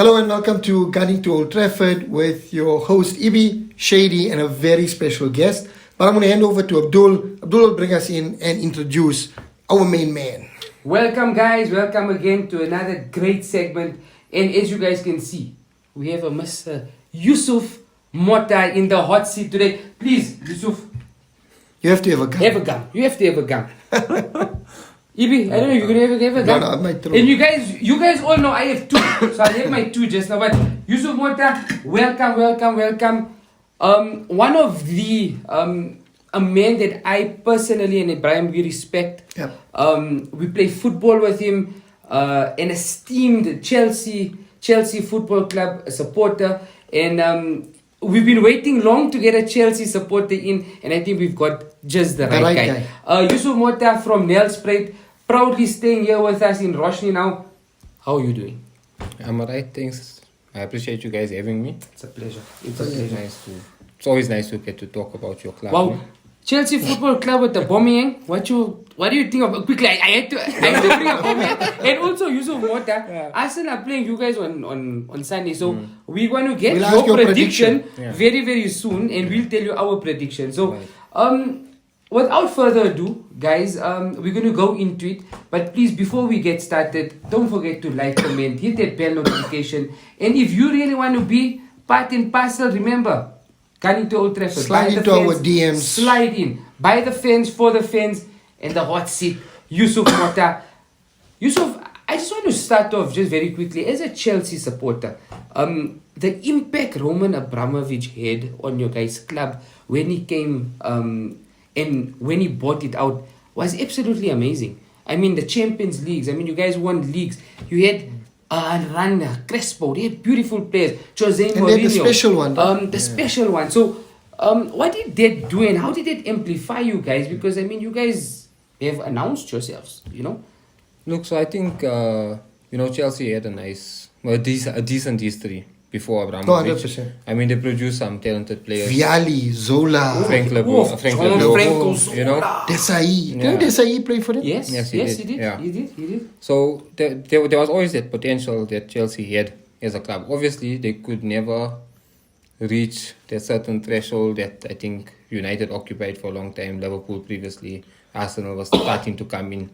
Hello and welcome to Gunning to Old Trafford with your host Ibi, Shady, and a very special guest. But I'm going to hand over to Abdul. Abdul will bring us in and introduce our main man. Welcome guys, welcome again to another great segment. And as you guys can see, we have a Mr. Yusuf Mota in the hot seat today. Please, Yusuf. You have to have a gun. Have a gun. You have to have a gun. Ibi, I don't know, you're going to have a gun. No, I might throw. And you guys all know I have two. So I have my two just now. But Yusuf Mota, welcome. One of the a man that I personally and Ibrahim we respect. Yep. We play football with him. An esteemed Chelsea Football Club supporter, and we've been waiting long to get a Chelsea supporter in, and I think we've got just the right guy. Yusuf Mota from Nelspruit, proudly staying here with us in Roshni now. How are you doing? I'm alright, thanks. I appreciate you guys having me. It's a pleasure. It's always nice to get to talk about your club. Wow. Chelsea Football Club with the bombing. What do you think of quickly? I had to bring up bombing. And also Yusuf Mota. Arsenal are playing you guys on Sunday. So we're going to get your prediction very, very soon, and we'll tell you our prediction. So without further ado, guys, we're going to go into it. But please, before we get started, don't forget to like, comment, hit that bell notification. And if you really want to be part and parcel, remember, Gunning to Old Trafford. Slide into our DMs. Slide in. By the fans, for the fans, and the hot seat, Yusuf Mota. Yusuf, I just want to start off just very quickly. As a Chelsea supporter, the impact Roman Abramovich had on your guys' club when he came and when he bought it out was absolutely amazing. I mean, the Champions Leagues. I mean, you guys won leagues. You had Rana, Crespo, they had beautiful players. Jose Mourinho. And then the special one. The special one. So, what did that do and how did it amplify you guys? Because, I mean, you guys have announced yourselves, you know? Look, so I think, Chelsea had a decent history before Abramovich. 100%. I mean, they produced some talented players. Viali, Zola, Frank Leblanc, you know. Desai. Didn't Desai play for them? Yes, he did. Yeah. He did. So there was always that potential that Chelsea had as a club. Obviously, they could never reach that certain threshold that I think United occupied for a long time. Liverpool previously, Arsenal was starting to come in,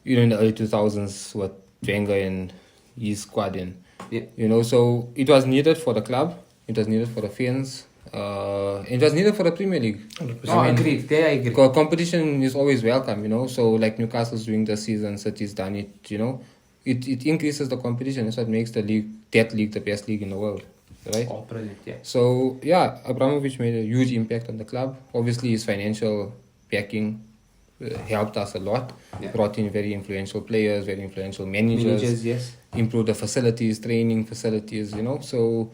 in the early 2000s with Wenger and his squad in. Yeah. So it was needed for the club, it was needed for the fans, it was needed for the Premier League. 100%. I agree. Because competition is always welcome, so like Newcastle's doing the season, City's done it, it increases the competition. That's what makes that league the best league in the world, right? Oh, brilliant, yeah. So, Abramovich made a huge impact on the club. Obviously, his financial backing helped us a lot. Yeah. Brought in very influential players, very influential managers. Yes. Improved the facilities, training facilities, So,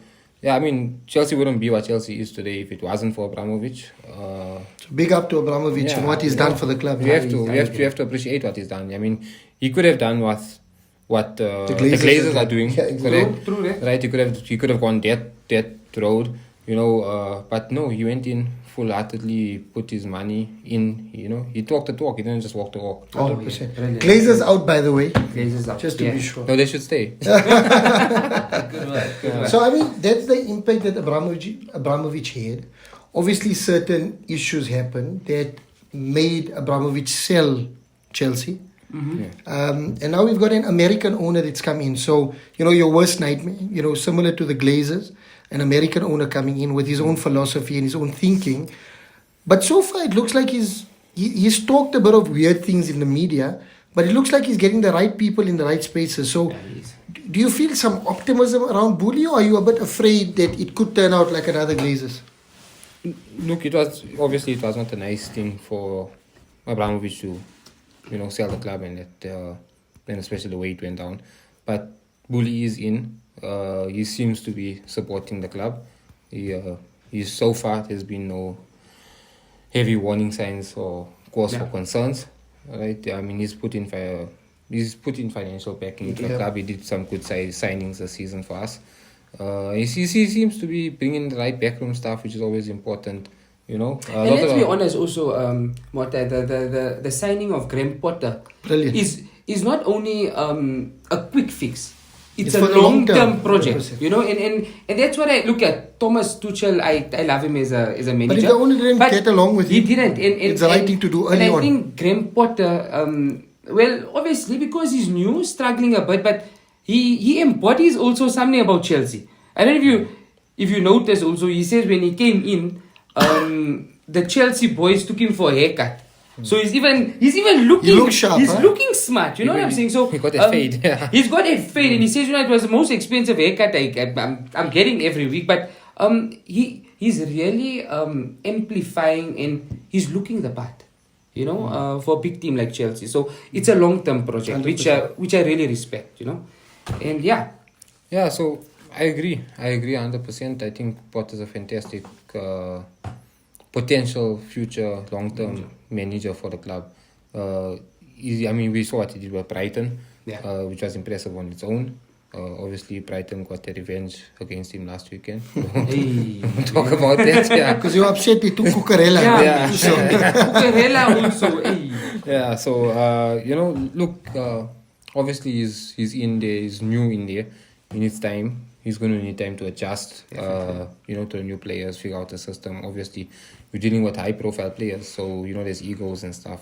Chelsea wouldn't be what Chelsea is today if it wasn't for Abramovich. So big up to Abramovich and what he's done for the club. We have to appreciate what he's done. I mean, he could have done what the Glazers are doing. Yeah, exactly. True, right? He could have gone that road, but no, he went in full-heartedly, put his money in, he talked the talk, he didn't just walk the walk. 100%. Brilliant. Glazers out, by the way. Glazers out. Just to be sure. No, they should stay. Good work. So, that's the impact that Abramovich had. Obviously, certain issues happened that made Abramovich sell Chelsea. Mm-hmm. And now we've got an American owner that's come in. So, your worst nightmare, similar to the Glazers, an American owner coming in with his own philosophy and his own thinking. But so far, it looks like he's talked a bit of weird things in the media, but it looks like he's getting the right people in the right spaces. So, do you feel some optimism around Bully, or are you a bit afraid that it could turn out like another Glazers? Look, it was not a nice thing for Abramovich to, sell the club and especially the way it went down. But Bully is in. He seems to be supporting the club. He so far there's been no heavy warning signs or cause for concerns. Right? I mean, he's put in financial backing into the club. He did some good signings this season for us. He seems to be bringing the right backroom staff, which is always important. And let's be honest also, Mota, the signing of Graham Potter Brilliant. is not only a quick fix, it's It's a for the long long-term term. project, 100%. you know, and that's what I look at. Thomas Tuchel, I love him as a manager. But if the owner didn't But get along with he him, didn't. And it's the right thing to do early and I on. think Graham Potter, well, obviously because he's new, struggling a bit, but he embodies also something about Chelsea. I don't know if you notice also, he says when he came in, the Chelsea boys took him for a haircut. So he's even looking. He looks sharp, He's huh? looking smart. You know what I'm saying? So he got a fade. He's got a fade, and he says, you know, it was the most expensive haircut I'm getting every week. But he's really amplifying, and he's looking the part. You know, for a big team like Chelsea. So it's a long-term project, which I really respect. You know, and yeah. Yeah, so I agree 100%. I think Potter's a fantastic potential future long-term manager for the club. We saw what he did with Brighton, which was impressive on its own. Obviously, Brighton got their revenge against him last weekend. Don't talk about that. Yeah, Because you're upset they took Cucurella. Yeah, Cucurella also. Hey. yeah. So look, obviously he's in there. He's new in there. He needs time. He's going to need time to adjust. To the new players, figure out the system. Obviously, we're dealing with high-profile players, so there's egos and stuff.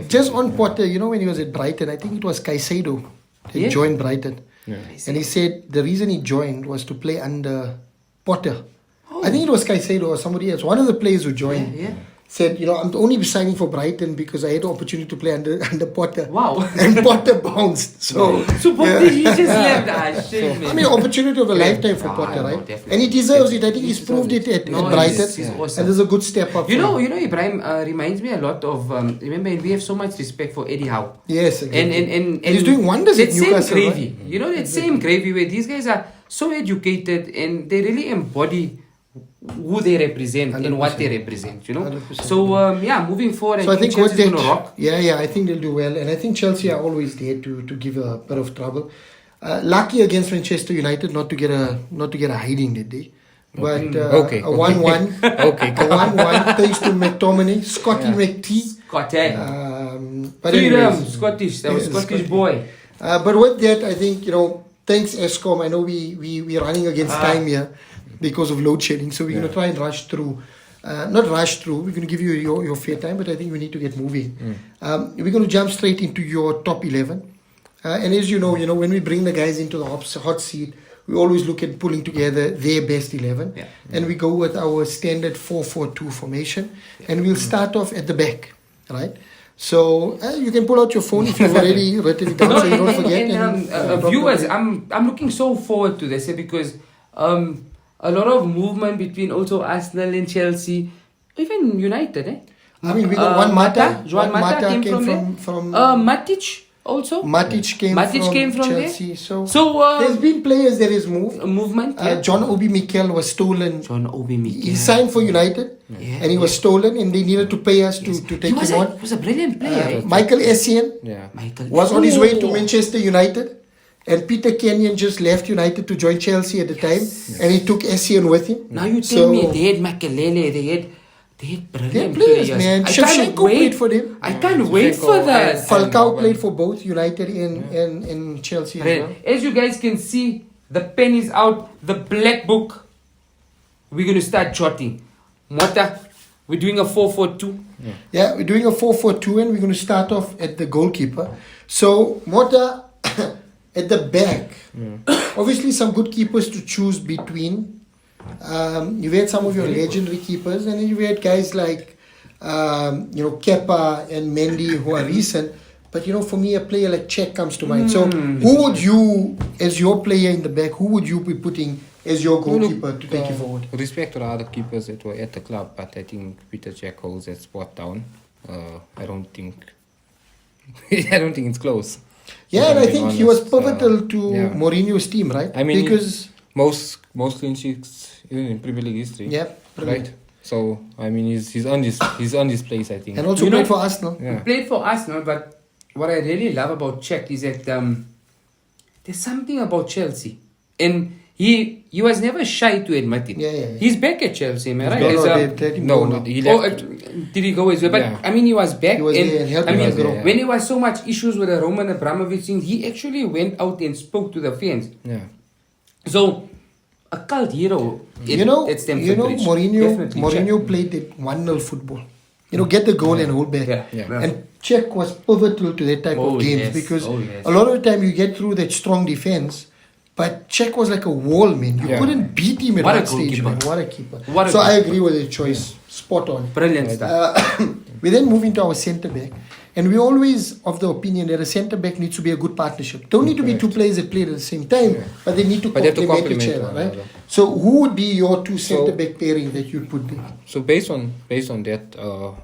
Just on Potter, when he was at Brighton, I think it was Caicedo that joined Brighton. Yeah. And he said the reason he joined was to play under Potter. I think it was Caicedo or somebody else. One of the players who joined said, I'm only signing for Brighton because I had the opportunity to play under Potter. Wow. And Potter bounced. So Potter, he just left. Shame, man. I mean, opportunity of a lifetime for Potter, right? Definitely. And he deserves it. I think he's proved it at Brighton. He's awesome. And there's a good step up. You know, Ibrahim reminds me a lot of. Remember, we have so much respect for Eddie Howe. Yes, exactly. And he's doing wonders at that same Newcastle. gravy. Right? That same gravy where these guys are so educated and they really embody who they represent 100%. And what they represent, 100%. So moving forward, So I think Chelsea's going to rock. Yeah, I think they'll do well, and I think Chelsea are always there to give a bit of trouble. Lucky against Manchester United not to get a hiding that day, but Okay. a 1-1, Okay. a 1-1 thanks to McTominay, Scotty McT. But anyways, Scottish, that was Scottish boy. but with that, I think thanks Eskom. I know we're running against time here because of load shedding, so we're going to try and rush through. Not rush through, we're going to give you your fair time, but I think we need to get moving. We're going to jump straight into your top 11. And as you know, when we bring the guys into the hot seat, we always look at pulling together their best 11. Yeah. And we go with our standard 4-4-2 formation. And we'll start off at the back, right? So you can pull out your phone if you've already written it down so you don't forget. And viewers, I'm looking so forward to this because a lot of movement between also Arsenal and Chelsea, even United. I mean, we got one Mata. Joan Mata came from Matic also. Matic came from Chelsea. There. So there's been players that has moved. Movement. John Obi Mikel was stolen. John Obi Mikel. He signed for United and he was stolen, and they needed to pay us to take him on. He was a brilliant player. Michael Essien was on his way to Manchester United. And Peter Kenyon just left United to join Chelsea at the time, and he took Essien with him. Now you tell me they had Makelele, they had brilliant players, man. Shevchenko played for them. I can't wait for that. Falcao played for both United and Chelsea as well. As you guys can see, the pen is out, the black book. We're going to start jotting. Mota, we're doing a 4-4-2. Yeah, we're doing a 4-4-2, and we're going to start off at the goalkeeper. So, Mota... At the back, obviously some good keepers to choose between. You've had some of your legendary keepers, and then you've had guys like, Kepa and Mendy who are recent. But, for me, a player like Czech comes to mind. So who would you, as your player in the back, who would you be putting as your goalkeeper to take you forward? Respect to the other keepers that were at the club, but I think Peter Cech holds that spot down. I don't think it's close. Yeah, and I think he was pivotal to Mourinho's team, right? I mean, because most clean sheets in Premier League history. Yeah, right. So I mean, he's on this place, I think. And also played for Arsenal. Yeah. Played for Arsenal, but what I really love about Czech is that there's something about Chelsea, and he was never shy to admit it. Yeah. He's back at Chelsea, am I right? No, As no, a- they let him No, go no, now. he Oh, left. did he go as well? But Yeah. I mean, he was back. He was there and helped I him mean, grow. Yeah. when there was so much issues with the Roman Abramovich thing, he actually went out and spoke to the fans. Yeah. So, a cult hero. At Stamford Bridge. Mourinho Definitely Mourinho played that 1-0 football. Get the goal and hold back. Yeah. And Czech was pivotal to that type Oh, of games yes. because Oh, yes. a lot of the time you get through that strong defense, but Czech was like a wall, man. You Yeah. couldn't beat him at What a one stage, goalkeeper. man. What a keeper. What a So I goal. agree with the choice. Spot on. Brilliant stuff. We then move into our centre back, and we always of the opinion that a centre back needs to be a good partnership. Don't need to be two players that play at the same time, but they need to But they have to complement each complement other, one right? another. So who would be your two So- centre back pairing that you'd put there? So based on that,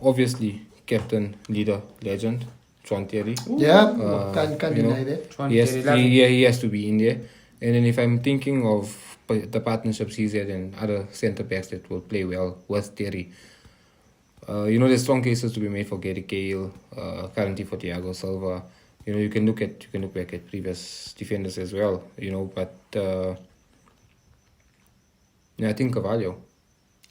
obviously captain, leader, legend, John Terry. Yeah, can't you know, deny that. John Yes, Terry, love him. he has to be in there. And then if I'm thinking of the partnerships he's had and other centre backs that will play well with Terry, there's strong cases to be made for Gary Cahill, currently for Thiago Silva. You can look back at previous defenders as well. But I think Carvalho.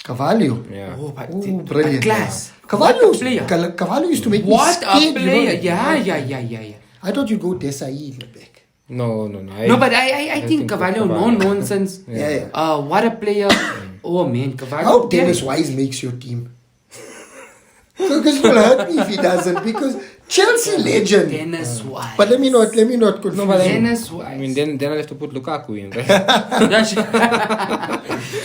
Cavallo. Yeah. Oh, but Ooh, brilliant. class. Cavallo, What a player. Cavallo used to make What me a scared, player. You know? Yeah. I thought you'd go Desai in the back. No. No, but I think Cavallo, no nonsense. Yeah. What a player. Oh, man, Cavallo. How Dennis Wise makes your team. Because it will hurt me if he doesn't. Because Chelsea legend. Dennis Wise. But let me not confuse but you. Dennis Wise. I mean, then I'll have to put Lukaku in, right?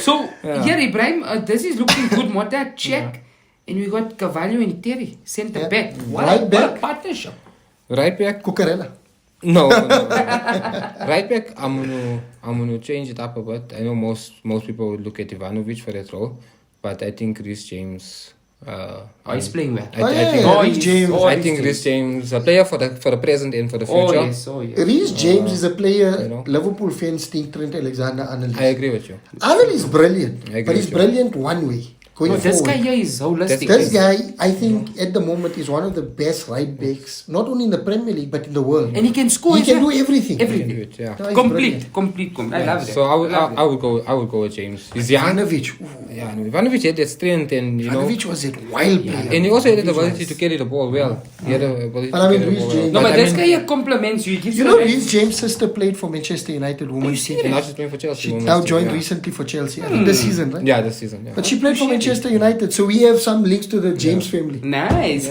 So, here, Ibrahim, this is looking good. Mota, check. And we got Cavallo and Terry, centre Yeah. back. Right What a back. partnership. Right back? Cucurella. No. Right back, I'm gonna change it up a bit. I know most people would look at Ivanovic for that role, but I think Reece James. He's playing well. Reece James. I think Reece James, a player for the present and for the future. Oh, yes. Reece James is a player you know. Liverpool fans think Trent Alexander-Arnold. I agree with you. Arnold is brilliant, I agree but he's with you. brilliant one way. Going No, this forward. guy here is holistic. This guy, I think, at the moment is one of the best right backs, not only in the Premier League but in the world. And he can score. He as can well. do everything. Everything. Do it, yeah. No, he's Complete. brilliant. I love that. So I would go with James. He's young. Ivanovic. Yeah, Ivanovic had that strength and Ivanovic was a wild player. and he also had the ability to carry the ball well. He had the ability But I to mean, carry the Reece ball James- well. No, but I this mean, guy here compliments you. He gives You you know, the Reece James' sister played for Manchester United women's team. and now she's playing for Chelsea. She women's now team, joined yeah. recently for Chelsea. I think this season, right? Yeah, this season. Yeah. But she played for Manchester United, so we have some links to the James family. Nice.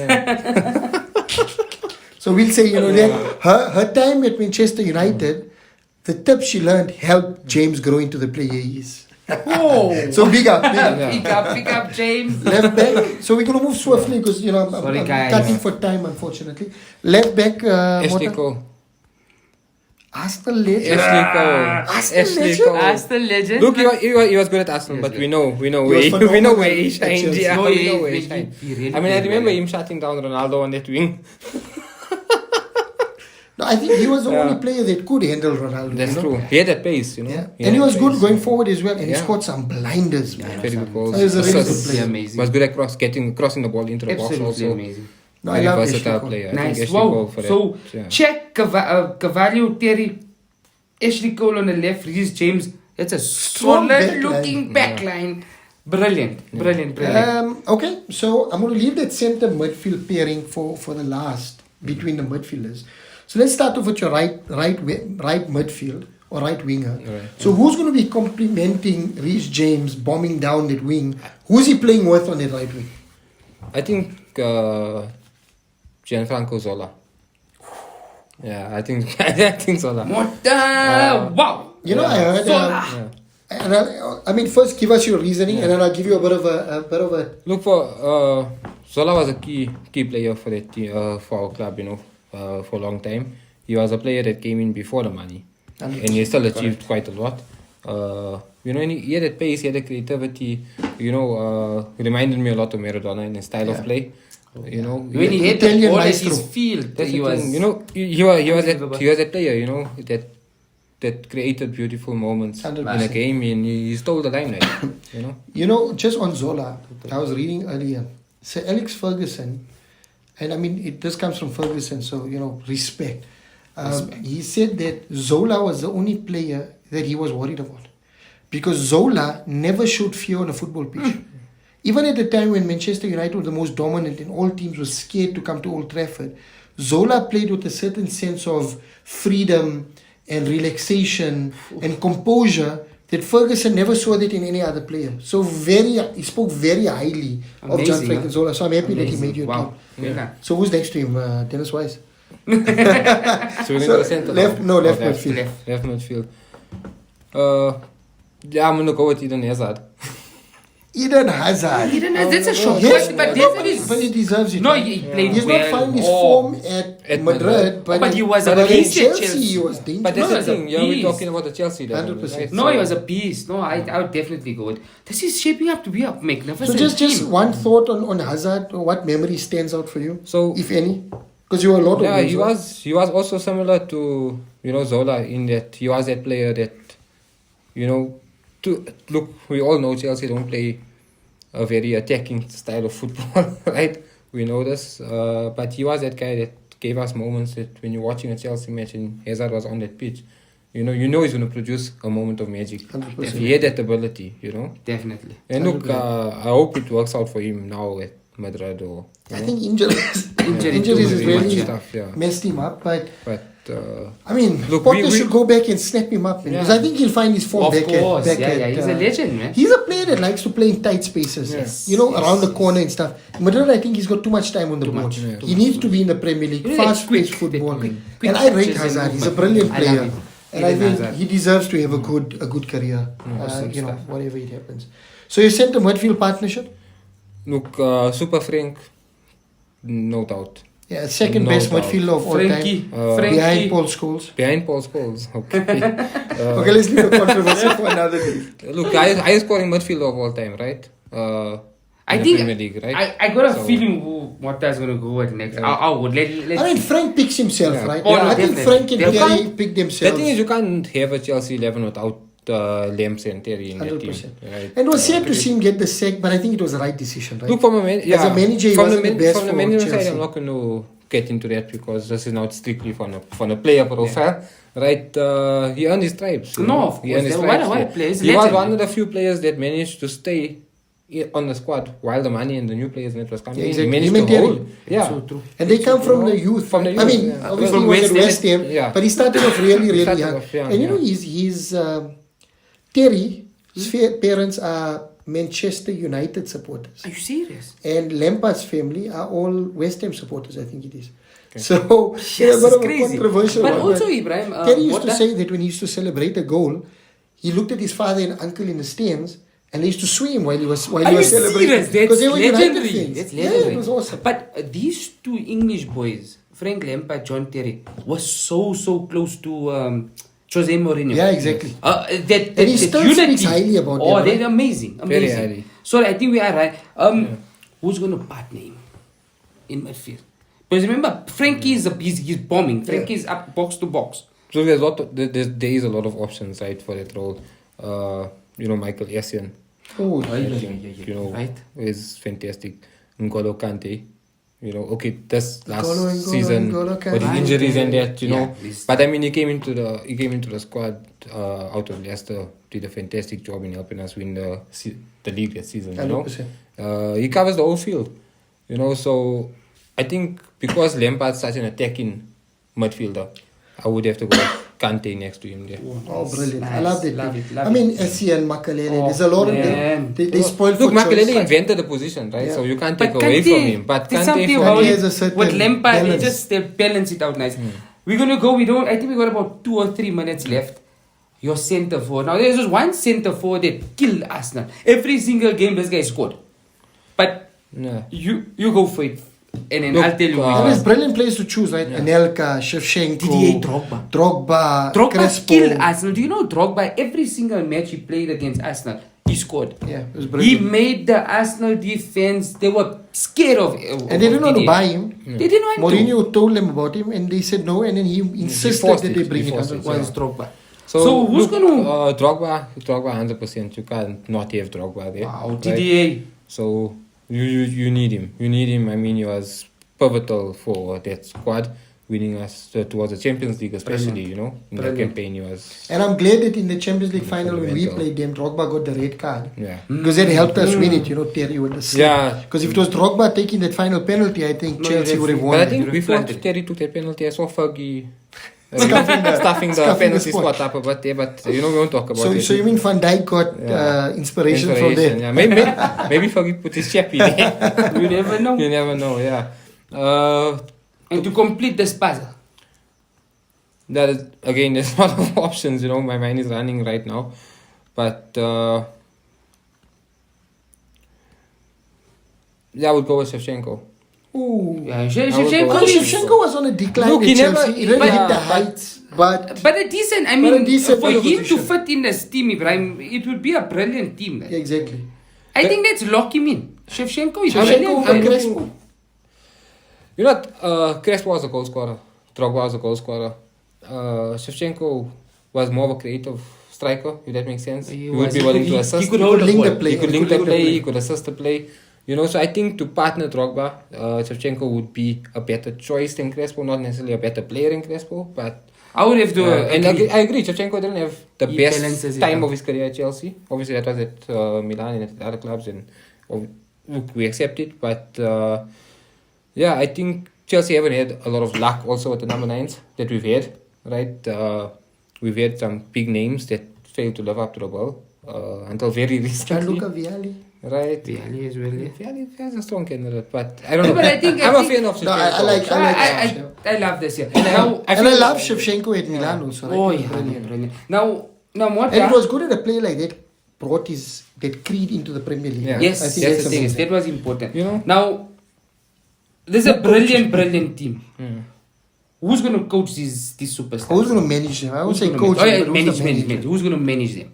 So we'll say, that her time at Manchester United, the tips she learned helped James grow into the player he is. Oh. So big up. Pick up, James. Left back. So we're going to move swiftly because, I'm Sorry, guys. cutting for time, unfortunately. Left back, Ashley Mota. Cole. Arsenal legend. Ashley Cole. Arsenal Ashley legend? Cole. Arsenal legend. Look, he was good at Arsenal, but we know was where phenomenal he at shined. Chelsea. Yeah, No, we he- know where he he- shined. he really I mean, I played remember well. him shutting down Ronaldo on that wing. No, I think he was the only player that could handle Ronaldo. That's you know? true. He had that pace, Yeah. He And had he was that good pace. going forward as well, and he Yeah. scored some blinders, man. Very good goals. He was a really good Assists. player. Amazing. Was good at crossing the ball into the box Absolutely also. amazing. No, I Very love versatile Ashley Cole. player. I Nice. think Ashley Cole Wow. for So, that. Yeah. check Cavallo, Terry, Ashley Cole on the left, Reece James. That's a Strong solid looking backline. Brilliant. Okay, so I'm going to leave that centre midfield pairing for the last between the midfielders. So let's start off with your right midfield or right winger. Right. So who's going to be complementing Reece James bombing down that wing? Who's he playing with on that right wing? I think Gianfranco Zola. Yeah, I think Zola. Wow. I heard. And first give us your reasoning, and then I'll give you a bit of a. Look for Zola was a key player for that team, for our club. For a long time. He was a player that came in before the money, and he still achieved quite a lot. And he had that pace, he had the creativity. He reminded me a lot of Maradona in his style of play. When he hit the Italian ball at maestro. his field, That's he the was. thing, he was a player, that created beautiful moments in a 100%. game, and he stole the limelight. Just on Zola, I was reading earlier. Sir Alex Ferguson, and this comes from Ferguson, so respect. He said that Zola was the only player that he was worried about. because Zola never showed fear on a football pitch. Even at the time when Manchester United were the most dominant and all teams were scared to come to Old Trafford, Zola played with a certain sense of freedom and relaxation and composure that Ferguson never saw that in any other player. So he spoke very highly of John Frank Zola. So I'm happy that he made your team. Yeah. So who's next to him? Dennis Wise? So we're going to go center. Left midfield. Left midfield. Yeah, I'm going to go with Eden Hazard. Eden Hazard. That's a short Yes, but he deserves it. No, he played He's well. not finding his form at Madrid, but he was a at beast at Chelsea. Chelsea. He was dangerous. But that's No, the as a thing. Yeah, we're beast. talking about the Chelsea level. 100%. Right? No, he was a beast. No, I would definitely go with. This is shaping up to be a magnificent So just team. one thought on Hazard. What memory stands out for you, So if any? Because you were a lot of yeah, goals, he was also similar to Zola in that he was that player that we all know Chelsea don't play a very attacking style of football, right? We know this, but he was that guy that gave us moments that when you're watching a Chelsea match and Hazard was on that pitch, he's going to produce a moment of magic. 100%. He had that ability, Definitely. And look, I hope it works out for him now at Madrid or. I think injuries Injuries is too really much, tough, yeah. messed him up. But I mean, look, Potter we- should go back and snap him up, because I think he'll find his form Of back course. at. He's a legend, man. He's a player that likes to play in tight spaces, around the corner and stuff. Madrid, I think he's got too much time on the board. much, yeah. He needs to be in the Premier League, Yeah, fast-paced quick, football. quick And I rate touches and Hazard. He's a movement. brilliant I love player, him. and I Eden think Hazard. he deserves to have a good career. Awesome stuff. Whatever it happens. So your centre midfield partnership? Look, Super Frank, no doubt. Yeah, second No best doubt. midfielder of all Frankie. time. Frankie. Behind Paul Scholes. Behind Paul Scholes. Okay. Okay, let's leave the controversy for another day. Look, highest scoring midfielder of all time, right? I in the think Premier League, right? I got a So- feeling who Motta's gonna go at next. I would let's I mean, Frank picks himself, Yeah. right? Oh, no, I think definitely. Frank and They Terry can't- picked The themselves. thing is, you can't have a Chelsea 11 without Lamps and Terry in that team. 100%. Right? And it was sad to see him get the sack, but I think it was the right decision, right? Look, from a manager, he from wasn't the best from the for manager side, Chelsea. I'm not going to get into that because this is not strictly from a player profile, right? He earned his stripes. you No, know. of He earned course. his What a stripes. player. He's He was legend. one of the few players that managed to stay on the squad while the money and the new players net was coming. Yeah, in. exactly. He managed Him and to Terry. hold. Yeah. So true. And they come from the youth. From the I youth, mean, yeah. obviously From he was at West West Ham, yeah. but he started off really started young. off young, And you know, yeah. his Terry's parents are Manchester United supporters. Are you serious? And Lampard's family are all West Ham supporters, I think it is. So, Yes, a bit it's of a crazy. controversial But one, also, Ibrahim, Terry used to Motta- say that when he used to celebrate a goal, he looked at his father and uncle in the stands, and they used to swim while he was Are you celebrating. serious? Because That's they were United legendary. fans. That's Yeah, legendary. it was awesome. But these two English boys, Frank Lampard, John Terry, was so close to Jose Mourinho. Yeah, exactly. That And he still unity. speaks highly about them, Oh, right? they're amazing. Very Amazing. highly. So I think we are right. Who's going to partner him in midfield? Because remember, Frankie is he's bombing. Frankie is up box to box. So there is a lot of options, right, for that role. Michael Essien. Oh, I think, Right. is fantastic. N'Golo Kante, okay, this last N'Golo season Kante. with the injuries and that, Yeah, but I mean, he came into the squad out of Leicester, did a fantastic job in helping us win the league that season. 100%. He covers the whole field, so I think because Lampard's such an attacking midfielder, I would have to go Kante next to him there. Oh, brilliant. I Nice. love that. Love it, love I mean, it. Essie and Makalele, Oh, there's a lot of man. them. They spoil Look, for Makelele choice. invented the position, right? Yeah. So you can't But take away from him. But there's Kante something for about Kante me, has a certain with Lampard, balance. they balance it out nice. We're gonna go. I think we got about 2 or 3 minutes left. Your centre forward. Now there's just one centre forward that killed Arsenal. Every single game this guy scored. But yeah. you go for it, and then Look, I'll tell you. And who there's it brilliant players to choose, right? Anelka, Shevchenko, Didier Drogba. Drogba, Drogba Crespo. killed Arsenal. Do you know Drogba? Every single match he played against Arsenal, he scored. Yeah, it was He brilliant. made the Arsenal defense. They were scared of. And they didn't want to buy him. They didn't want to. Mourinho told them about him, and they said no, and then he insisted forced that it. they bring He it. forced it, Was Drogba. So, who's look, gonna? Drogba 100%. You can't not have Drogba there. Wow, right? DDA. So you need him. You need him. I mean, he was pivotal for that squad. winning us towards the Champions League, especially, you know, in that campaign he was. And I'm glad that in the Champions League final when we Fundamental. played them, Drogba got the red card. Yeah. Because that helped us win it, you know, Terry with the slip. Yeah. Because if it was Drogba taking that final penalty, I think No, Chelsea would have but won. But I it. think You'd have before planted. Terry took that penalty, I saw Fergie Stuffing the- stuffing the stuffing the penalty spot. spot up a bit there, but you know, we won't talk about it. So you mean Van Dijk got inspiration from there? Yeah. Maybe Fergie put his chappy there. You never know. You never know, yeah. And to complete this puzzle, That is, again, there's a lot of options, you know, my mind is running right now. But, yeah, I would go with Shevchenko. Ooh. yeah, I would Shevchenko go Well, is- Shevchenko was on a decline Look, at he Chelsea. never- He didn't yeah, hit the but- heights, but But a decent, I But mean, a decent for him to position. fit in this team, Ibrahim, it would be a brilliant team. yeah, exactly. I think let's lock him in. Shevchenko is Shevchenko brilliant. and Crespo. You know what? Crespo was a goal scorer. Drogba was a goal scorer. Shevchenko was more of a creative striker, if that makes sense. He would be willing to assist. He could hold the link ball. the play. He could He link could the link the play, play. he could assist the play. You know, so I think to partner Drogba, Shevchenko would be a better choice than Crespo. Not necessarily a better player than Crespo, but... I would have to. and agree. I agree, Shevchenko didn't have the He best balances it time out. of his career at Chelsea. Obviously, that was at Milan and at other clubs, and look, we accept it. But yeah, I think Chelsea haven't had a lot of luck also with the number 9s that we've had, right? We've had some big names that failed to live up to the bill until very recently. Gianluca Vialli. Right? Vialli as well, yeah. Vialli is a strong candidate, but I don't know. But I think- I'm I a think- fan of No, I Shevchenko. like- I love this, yeah. Now, And I love Shevchenko at Milan also. Right? oh, He was yeah, brilliant. brilliant. Now, what? And it was good at a player like that brought that creed into the Premier League. Yeah. Yes, I think that's that's the thing. amazing. That was important. You know? Now, there's a brilliant team. Who's going to coach these superstars? Who's going to manage them? I would Who's say gonna coach. manage? Oh, yeah, but who's the manage. manager? Who's going to manage them?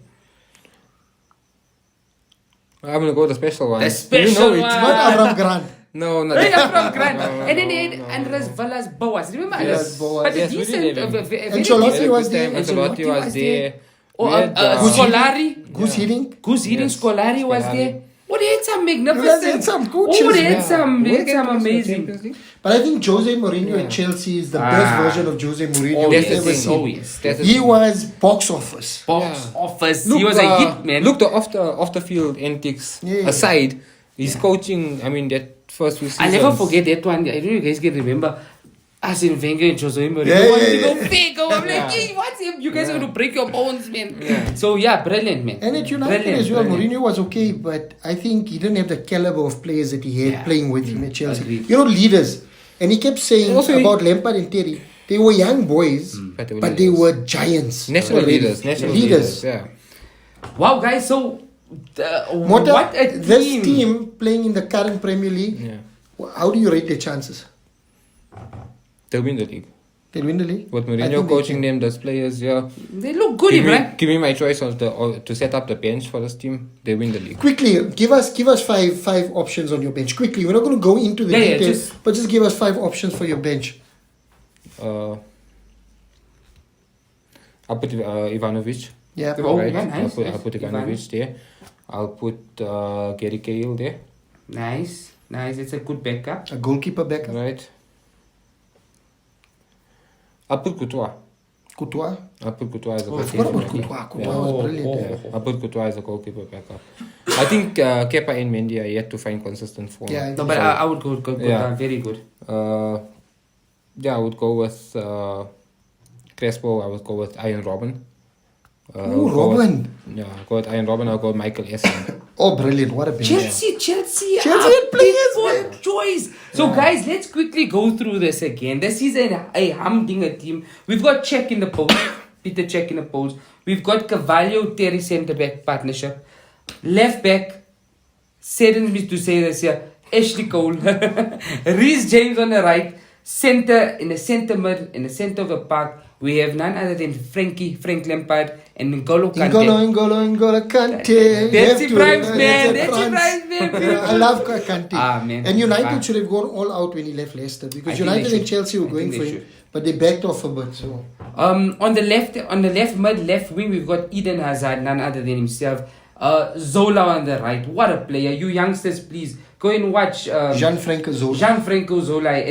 I'm gonna go with the special one. The special you know it. one. Not Avram Grant. No, not Right that. up from Grant. No, And then they no, had Andres Villas Boas. Remember? Yes, Boas. But a Yes, we decent, did have him. very Ancelotti decent- was there. Ancelotti was there. Oh, We had, Scolari. Goose hitting. Goose Hiddink, Yes, Scolari was Scolari. there. Oh, they had some magnificent. You guys had some coaches, Oh, they had yeah. some, they We'll had get some to the amazing. Champions League. But I think Jose Mourinho at Chelsea is the best version of Jose Mourinho Oh, we've that's the ever thing. seen. Oh, yes. That's the He thing. was box office. Box Yeah. office. Look, He was a hit, man. Look, the off the field antics Yeah. aside, his coaching. I mean, that first few seasons. I'll never forget that one. I don't know if you guys can remember. Arsene Wenger and Jose Mourinho Yeah, wanted to yeah, go yeah. fake. I'm like, Yeah. hey, what's him? You guys are Yeah. going to break your bones, man. Yeah. So, yeah, brilliant, man. And at United Brilliant, as well, brilliant. Mourinho was okay, but I think he didn't have the caliber of players that he had Yeah. playing with him at Chelsea. Agreed. You know, leaders. And he kept saying Also, he- about Lampard and Terry, they were young boys, But they were but they leaders. were giants. National already. leaders. National leaders. Yeah. Wow, guys, so Mota, what a team. this team playing in the current Premier League, Yeah. how do you rate their chances? They'll win the league. They'll win the league? With I Mourinho think they coaching can. them, those players, yeah. They look good, man. Give me my choice on to set up the bench for this team. They win the league. Quickly, give us five options on your bench. Quickly, we're not going to go into the Yeah, details, but just give us 5 options for your bench. I'll put Ivanovic. Yeah. Oh, right? yeah, nice, I'll put Ivanovic there. I'll put Gary Cahill there. Nice. It's a good backup. A goalkeeper backup. Right. I'll put Courtois. Courtois. I'll put Courtois as a I forgot about goalkeeper. Courtois. Courtois was brilliant. Yeah, I'll put Courtois as a goalkeeper backup. I think Kepa and Mendy are yet to find consistent form. Yeah, No, but So, I would go Yeah. very good. yeah, I would go with Crespo. I would go with Iron Robin. Oh, I'll go with- Robin. Yeah, I'll go with Iron Robin. I'll go with Michael Essien. Oh, brilliant. What a bench. Chelsea had players, man. choice. So guys, let's quickly go through this again. This is a humdinger team. We've got Cech in the post, Peter Cech in the post. We've got Cavallo Terry centre back partnership. Left back, saddens me to say this here, Ashley Cole. Reece James on the right. Centre in the centre mid, in the centre of the park, we have none other than Frank Lampard and N'Golo Kante. N'Golo Kante. That's You have the to- primes, man. that's That's the France. primes, man. Yeah, I love Kante. Ah, man. And United Ah. should have gone all out when he left Leicester I because think United they and should. Chelsea were I going think for they him, should. but they backed off a bit. So On the left mid, left wing, we've got Eden Hazard, none other than himself. Zola on the right. What a player. You youngsters, please go and watch Gianfranco Zola. Gianfranco Zola.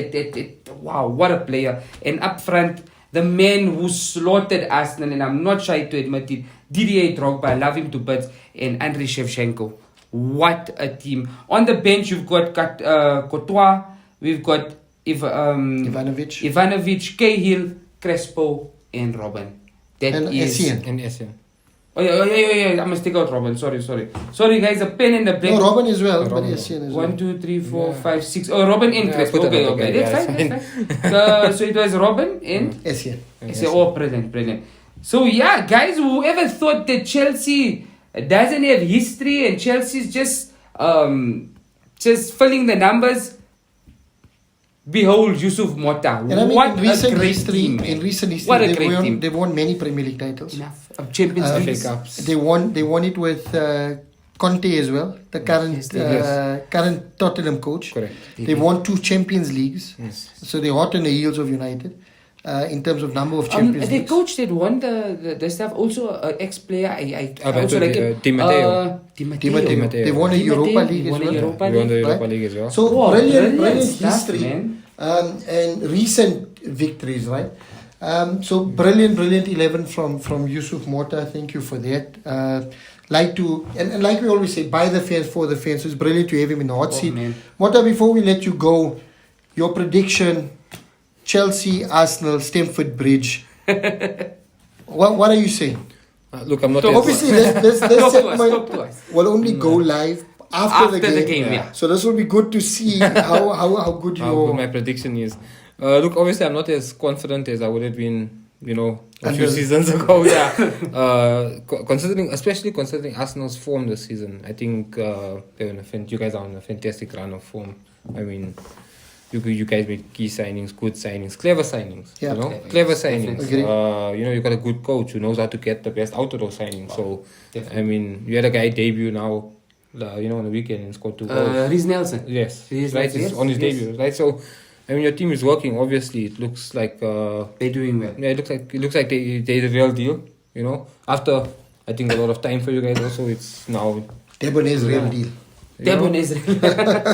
Wow, what a player. And up front, the man who slaughtered Arsenal, and I'm not shy to admit it, Didier Drogba, I love him to bits, and Andriy Shevchenko. What a team. On the bench, you've got Courtois, we've got Ivanovic, Cahill, Crespo, and Robben. And Essien. And Essien. Oh yeah. I must take out Robben. Sorry, guys. A pen and a blank. No, Robben as well, but Robben. Essien as well. 1, 2, 3, 4, 5, 6. Oh, Robben and Yeah, Crespo. put them Okay. together, That's yeah, fine. So it was Robben and Essien. Oh, brilliant. So yeah, guys, whoever thought that Chelsea doesn't have history and Chelsea's just filling the numbers, behold Yusuf Mota. And I mean, What in recent a great history, team, man. What a great team. they've won many Premier League titles. Enough of Champions League. FA Cups. They won it with Conte as well, the current current Tottenham coach. Correct. They won 2 Champions Leagues, Yes. so they're hot on the heels of United in terms of number of Champions The Leagues. coach that won the stuff, also an ex-player. I also like him. Di Matteo. Di Di Matteo. Matteo. They won a Di Europa Matteo, League as won a well. Europa We won the League. Europa Right. League as well. So Wow, brilliant stuff, history, man. and recent victories, right? So brilliant 11 from Yusuf Mota. Thank you for that. Like to and like we always say, by the fans, for the fans. So it's brilliant to have him in the hot seat. Man. Mota, before we let you go, your prediction: Chelsea, Arsenal, Stamford Bridge. What are you saying? Look, I'm not. So as- Obviously, this Talk to us, segment talk to us. will only go live after the game. Yeah. So this will be good to see how good How you good my prediction is. Look, obviously, I'm not as confident as I would have been, a few seasons ago. Yeah. Especially considering Arsenal's form this season, I think you guys are on a fantastic run of form. I mean, you guys made key signings, good signings, clever signings. Yeah. Clever signings. Agree. You got a good coach who knows how to get the best out of those signings. So, Definitely. I mean, you had a guy debut now. On the weekend and scored 2 goals. Rhys Nelson. Yes, Rhys right. Nelson, It's yes, on his yes. debut, right? So, I mean, your team is working. Obviously, it looks like They're doing well. yeah, it looks like they're the real deal. After I think a lot of time for you guys. Also, it's now Debonair's real Yeah. deal. Debon is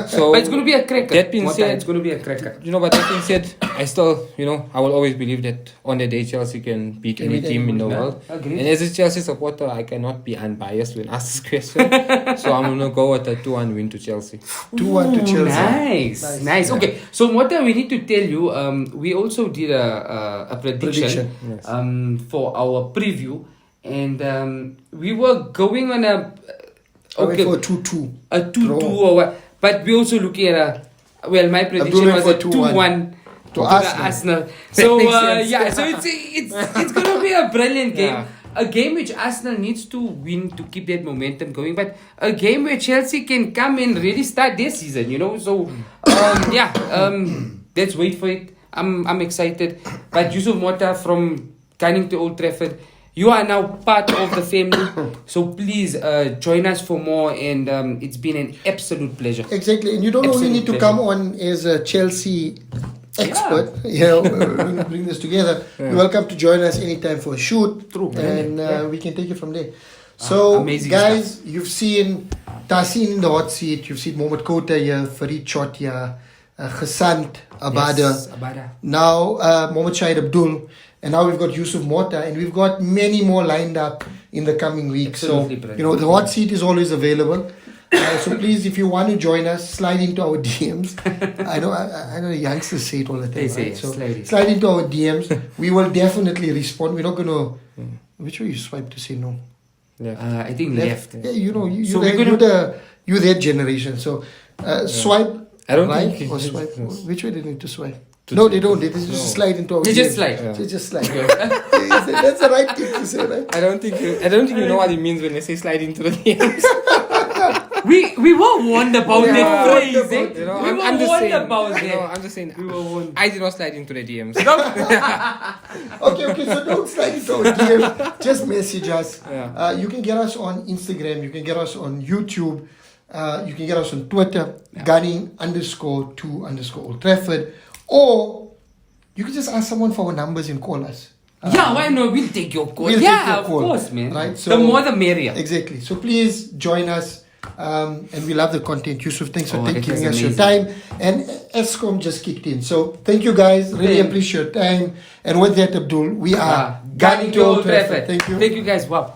so. but it's going to be a cracker. That being Mota, said- it's going to be a cracker. But that being said, I still, I will always believe that on the day Chelsea can beat any team in the Yeah, world. agreed. And as a Chelsea supporter, I cannot be unbiased when asked this question. So I'm gonna go with a 2-1 win to Chelsea. 2-1 to Ooh, Chelsea. Nice. Okay, so Mota, we need to tell you, we also did a prediction, Yes. for our preview, and we were going on a Okay. For 2-2. a 2-2 Draw. or what, but we also looking at my prediction doing was for a 2-1 to the Arsenal. So Makes sense. yeah, so it's gonna be a brilliant game. Yeah. A game which Arsenal needs to win to keep that momentum going, but a game where Chelsea can come and really start their season, So let's wait for it. I'm excited. But Yusuf Mota from Gunning to Old Trafford, you are now part of the family. So please join us for more, and it's been an absolute pleasure. Exactly. And you don't only Absolute need to pleasure. come on as a Chelsea expert, when we bring this together. You're welcome to join us anytime for a shoot. True. And we can take it from there. So, amazing guys, you've seen Tasin in the hot seat. You've seen Mohamed Kota here, Farid Chot here, Ghasant Abada. Yes, Abada. Now, Mohamed Shahid Abdul. And now we've got Yusuf Mota. And we've got many more lined up in the coming weeks. Absolutely So, brilliant. the hot seat is always available. So please, if you want to join us, slide into our DMs. I know the youngsters say it all the time. They say right? it, So slide slide into our DMs. We will definitely respond. We're not going to... Which way you swipe to say no? Yeah. I think left. Yeah, you So that, we're gonna- you're that generation. So swipe I don't right think or it- swipe. yes. Which way do they need to swipe? No, they don't. They just No. slide into our They DMs. just slide. Yeah. They just slide. That's the right thing to say, right? I don't think you know what it means when they say slide into the DMs. We were warned about Yeah. that phrase. Warned Eh? about- You know, we I'm were just warned saying. about I'm that. just saying. We were warned. I did not slide into the DMs. Okay, so don't slide into our DM. Just message us. Yeah. You can get us on Instagram. You can get us on YouTube. You can get us on Twitter, gunning_to_Old Trafford. Or you can just ask someone for our numbers and call us. Yeah, why not? We'll take your call. We'll take Yeah, your of call, course, man. right? The So- more the merrier. Exactly. So please join us. And we love the content. Yusuf, thanks for Oh, that giving was us your amazing. time. And ESCOM just kicked in. So thank you guys. Really Thank- appreciate your time. And with that, Abdul, we are Gunning to Old Trafford. Thank you. Thank you guys. Wow.